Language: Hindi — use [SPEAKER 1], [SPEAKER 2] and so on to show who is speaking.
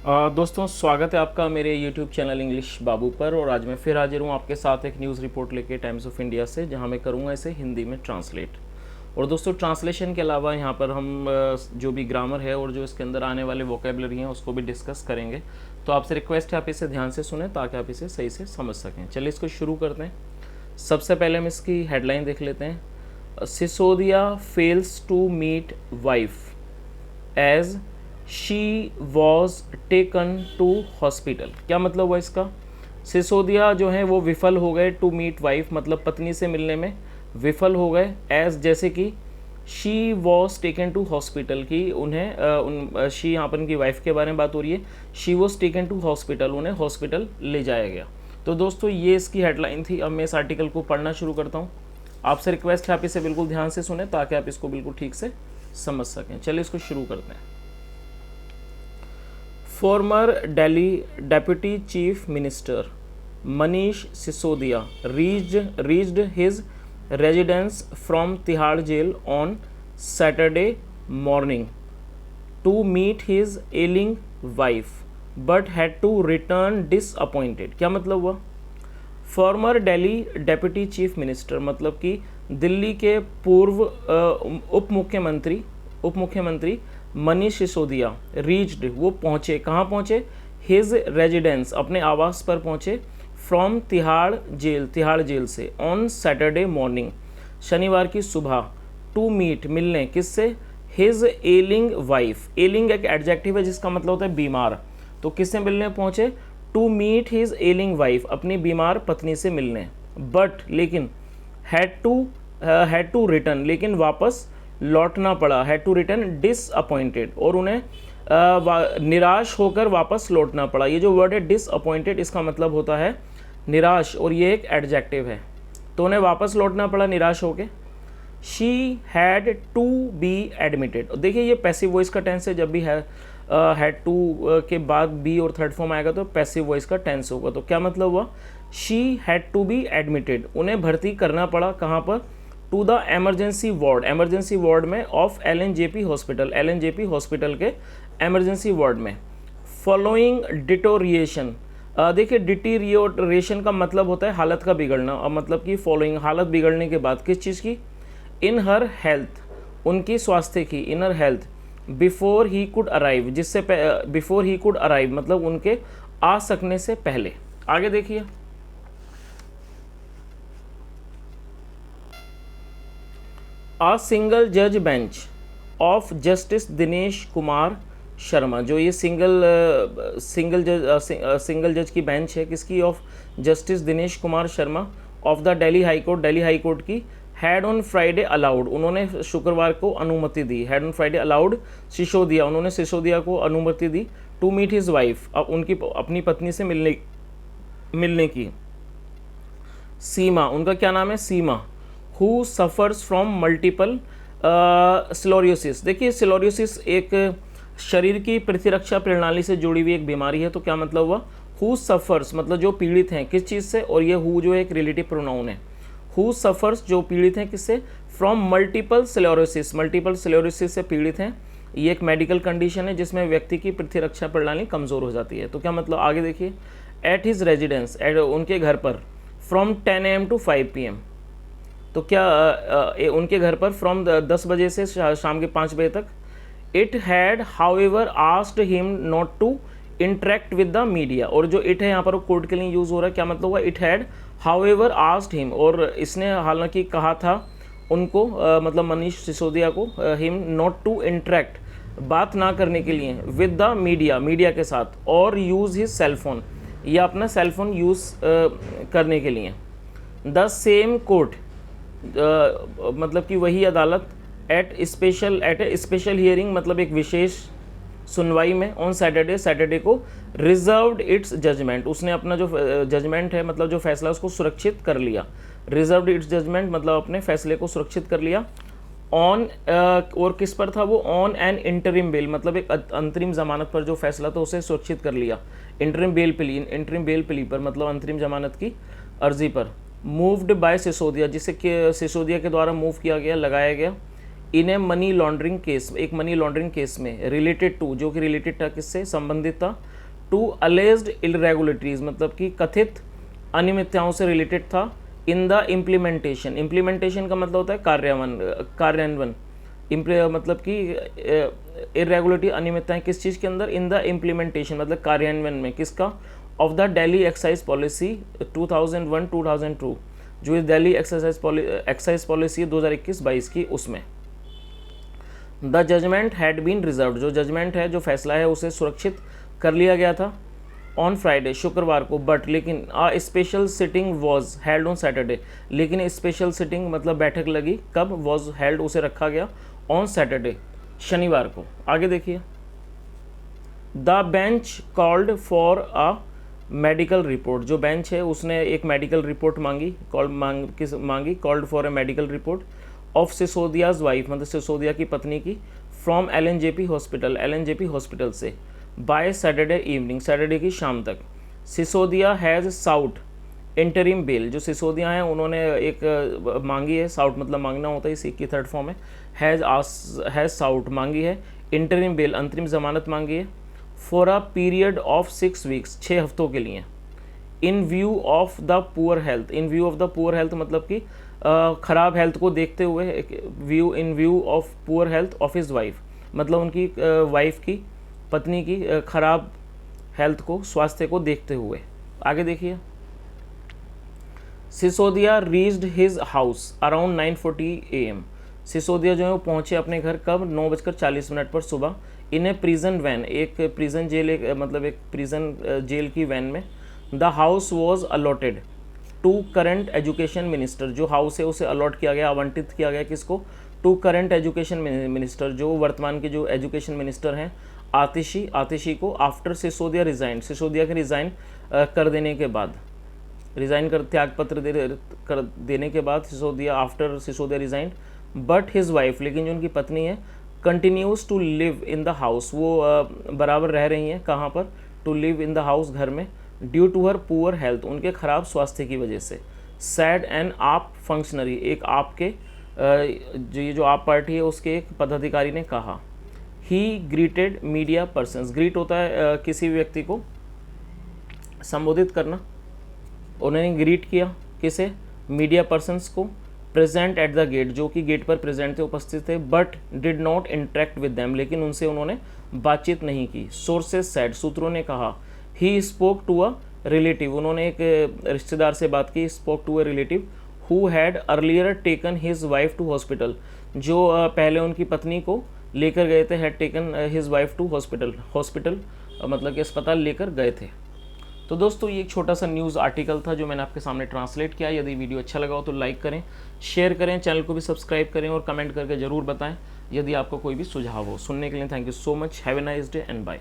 [SPEAKER 1] दोस्तों, स्वागत है आपका मेरे YouTube चैनल इंग्लिश बाबू पर। और आज मैं फिर हाजिर हूँ आपके साथ एक न्यूज़ रिपोर्ट लेके टाइम्स ऑफ इंडिया से, जहाँ मैं करूँगा इसे हिंदी में ट्रांसलेट। और दोस्तों, ट्रांसलेशन के अलावा यहाँ पर हम जो भी ग्रामर है और जो इसके अंदर आने वाले वोकेबलरी हैं उसको भी डिस्कस करेंगे। तो आपसे रिक्वेस्ट है आप इसे ध्यान से सुने ताकि आप इसे सही से समझ सकें। चलिए इसको शुरू करते हैं। सबसे पहले हम इसकी हेडलाइन देख लेते हैं। Sisodia fails to meet wife as she was taken to hospital. क्या मतलब हुआ इसका? सिसोदिया जो है वो विफल हो गए टू मीट वाइफ, मतलब पत्नी से मिलने में विफल हो गए। एज जैसे कि she was taken to hospital की उन्हें शी यहाँ पर उनकी वाइफ के बारे में बात हो रही है। She was taken to hospital, उन्हें हॉस्पिटल ले जाया गया। तो दोस्तों ये इसकी हेडलाइन थी। अब मैं इस आर्टिकल को पढ़ना शुरू करता हूँ। आपसे रिक्वेस्ट है आप इसे बिल्कुल ध्यान से सुने ताकि आप इसको बिल्कुल ठीक से समझ सकें। चलिए इसको शुरू करते हैं। Former Delhi Deputy Chief Minister Manish Sisodia reached his residence from Tihar Jail on Saturday morning to meet his ailing wife, but had to return disappointed। क्या मतलब हुआ? Farmer Delhi deputy chief minister मतलब कि दिल्ली के पूर्व उप मुख्यमंत्री मनीष सिसोदिया रीच्ड, वो पहुँचे। कहाँ पहुँचे? हिज रेजिडेंस, अपने आवास पर पहुँचे। फ्रॉम तिहाड़ जेल से। ऑन सैटरडे मॉर्निंग, शनिवार की सुबह। टू मीट, मिलने, किससे? His एलिंग wife. एलिंग एक एडजेक्टिव है जिसका मतलब होता है बीमार। तो किससे मिलने पहुँचे? टू मीट हिज एलिंग वाइफ, अपनी बीमार पत्नी से मिलने। बट लेकिन हैड टू रिटर्न, लेकिन वापस लौटना पड़ा। हैड टू रिटर्न डिसअपॉइंटेड, और उन्हें निराश होकर वापस लौटना पड़ा। ये जो वर्ड है डिसअपॉइंटेड, इसका मतलब होता है निराश, और ये एक एडजेक्टिव है। तो उन्हें वापस लौटना पड़ा निराश होकर। She had to be admitted. देखिए ये पैसिव वॉइस का टेंस है। जब भी हैड टू के बाद बी और थर्ड फॉर्म आएगा तो पैसिव वॉइस का टेंस होगा। तो क्या मतलब हुआ? She had to be admitted, उन्हें भर्ती करना पड़ा। कहाँ पर? टू द एमरजेंसी वार्ड में of LNJP hospital, LNJP hospital के एमरजेंसी वार्ड में। फॉलोइंग डिटोरिएशन, देखिए डिटीरियोरेशन का मतलब होता है हालत का बिगड़ना, और मतलब कि फॉलोइंग, हालत बिगड़ने के बाद। किस चीज़ की? इन हर हेल्थ, उनकी स्वास्थ्य की। Inner health before he could arrive, before he could arrive मतलब उनके आ सकने से पहले। आगे देखिए। A single judge bench of Justice Dinesh Kumar Sharma, जो ये सिंगल जज की बेंच है, किसकी? Of justice Dinesh Kumar Sharma of the Delhi high court की। हैड ऑन फ्राइडे अलाउड, उन्होंने शुक्रवार को अनुमति दी। Had on Friday allowed Sisodia, उन्होंने सिसोदिया को अनुमति दी। टू मीट हिज वाइफ, अब उनकी अपनी पत्नी से मिलने की। सीमा, उनका क्या नाम है? Seema. Who suffers from multiple sclerosis. देखिए स्लोरियोसिस एक शरीर की प्रतिरक्षा प्रणाली से जुड़ी हुई एक बीमारी है। तो क्या मतलब हुआ? हु सफ़र्स मतलब जो पीड़ित हैं, किस चीज़ से? और ये हु जो एक रिलेटिव प्रोनाउन है। हु सफ़र्स जो पीड़ित हैं, किससे? फ्रॉम मल्टीपल स्लेरोसिस से पीड़ित हैं। ये एक मेडिकल कंडीशन है जिसमें व्यक्ति की प्रतिरक्षा प्रणाली कमज़ोर हो जाती है। तो क्या मतलब? आगे देखिए। एट हिज रेजिडेंस, उनके घर पर। फ्रॉम 10 AM टू 5 PM, तो क्या उनके घर पर फ्रॉम 10 बजे से शाम के 5 बजे तक। It had however asked him not to interact with the media, और जो इट है यहाँ पर वो कोर्ट के लिए यूज़ हो रहा है। क्या मतलब हुआ? It had however asked him, और इसने हालांकि कहा था उनको, मतलब मनीष सिसोदिया को, हिम नॉट टू इंटरेक्ट, बात ना करने के लिए, विद द मीडिया के साथ, और यूज़ हिज सेलफोन, या अपना सेलफोन यूज़ करने के लिए। द सेम कोर्ट, मतलब कि वही अदालत। एट ए स्पेशल हियरिंग मतलब एक विशेष सुनवाई में। ऑन सैटरडे को। रिजर्व्ड इट्स जजमेंट, उसने अपना जो जजमेंट है मतलब जो फैसला उसको सुरक्षित कर लिया। रिजर्व्ड इट्स जजमेंट मतलब अपने फैसले को सुरक्षित कर लिया। ऑन और किस पर था वो? ऑन एन इंटरिम बेल मतलब एक अंतरिम जमानत पर जो फैसला था उसे सुरक्षित कर लिया। इंटरिम बेल प्ली पर मतलब अंतरिम जमानत की अर्जी पर। मूव्ड बाय सिसोदिया, जिसे सिसोदिया के द्वारा मूव किया गया, लगाया गया। इन ए मनी लॉन्ड्रिंग केस, एक मनी लॉन्ड्रिंग केस में, रिलेटेड टू, जो कि रिलेटेड था, किससे संबंधित था, टू अलेज्ड इलरेगुलरिटीज, मतलब कि कथित अनियमितताओं से रिलेटेड था, इन द इम्प्लीमेंटेशन, इम्प्लीमेंटेशन का मतलब होता है कार्यान्वयन, मतलब कि इरेगुलरिटी अनियमितताएं किस चीज़ के अंदर, इन द इम्प्लीमेंटेशन मतलब कार्यान्वयन में, किसका, of the Delhi excise policy 2001-2002, जो इस दिल्ली एक्साइज पॉलिसी 2021-22 की, उसमें the judgement had been reserve, जो जजमेंट है, जो फैसला है, उसे सुरक्षित कर लिया गया था ऑन फ्राइडे, शुक्रवार को, बट लेकिन special sitting was held on Saturday, लेकिन स्पेशल सिटिंग मतलब बैठक लगी कब, वॉज हेल्ड उसे रखा गया ऑन सैटरडे, शनिवार को। आगे देखिए, the bench called for a medical report, जो बेंच है उसने एक मेडिकल रिपोर्ट मांगी, called for a medical report of Sisodia's wife, मतलब सिसोदिया की पत्नी की, फ्रॉम LNJP हॉस्पिटल से, बाय सैटरडे इवनिंग, सैटरडे की शाम तक। Sisodia has sought interim bail, जो सिसोदिया हैं उन्होंने एक मांगी है, साउट मतलब मांगना होता है, इसी की थर्ड फॉर्म है, हैज़ साउट मांगी है, इंटरिम बेल अंतरिम जमानत मांगी है, for a period of 6 weeks, 6 हफ्तों के लिए, इन view of the poor health, in view of the poor health मतलब कि ख़राब हेल्थ को देखते हुए, इन view of poor health of his wife, मतलब उनकी वाइफ की, पत्नी की खराब हेल्थ को, स्वास्थ्य को देखते हुए। आगे देखिए, Sisodia reached his house around 9:40 AM, Sisodia जो है वो पहुंचे अपने घर कब, 9:40 पर सुबह, इन ए प्रिजन वैन, एक प्रिजन जेल, मतलब एक प्रिजन जेल की वैन में। The house was allotted to current education minister, जो हाउस है उसे अलॉट किया गया, आवंटित किया गया किसको, टू करंट एजुकेशन मिनिस्टर, जो वर्तमान के जो एजुकेशन मिनिस्टर हैं, आतिशी को, आफ्टर सिसोदिया रिज़ाइन, सिसोदिया के रिज़ाइन कर देने के बाद, त्याग पत्र कर देने के बाद, Sisodia, after Sisodia resign, but his wife, लेकिन जो उनकी पत्नी है, continues to live in the house, वो बराबर रह रही हैं कहाँ पर, to live in the house, घर में, due to her poor health, उनके खराब स्वास्थ्य की वजह से। सैड एंड आप फंक्शनरी, एक आपके जो आप पार्टी है उसके एक पदाधिकारी ने कहा। ही ग्रीटेड मीडिया पर्सन्स, ग्रीट होता है किसी भी व्यक्ति को संबोधित करना, उन्होंने ग्रीट किया किसे, मीडिया पर्सन्स को, प्रेजेंट एट द गेट, जो कि गेट पर प्रेजेंट थे, उपस्थित थे, but did not interact with them, लेकिन उनसे उन्होंने बातचीत नहीं की। सोर्सेज सेड, सूत्रों ने कहा, he spoke to a relative, उन्होंने एक रिश्तेदार से बात की, spoke to a relative, who had earlier taken his wife to hospital, जो पहले उनकी पत्नी को लेकर गए थे, had taken his wife to hospital मतलब कि अस्पताल लेकर गए थे। तो दोस्तों ये एक छोटा सा न्यूज़ आर्टिकल था जो मैंने आपके सामने ट्रांसलेट किया। यदि वीडियो अच्छा लगा हो तो लाइक करें, शेयर करें, चैनल को भी सब्सक्राइब करें और कमेंट करके ज़रूर बताएं यदि आपको कोई भी सुझाव हो। सुनने के लिए thank you so much, have a nice day and bye.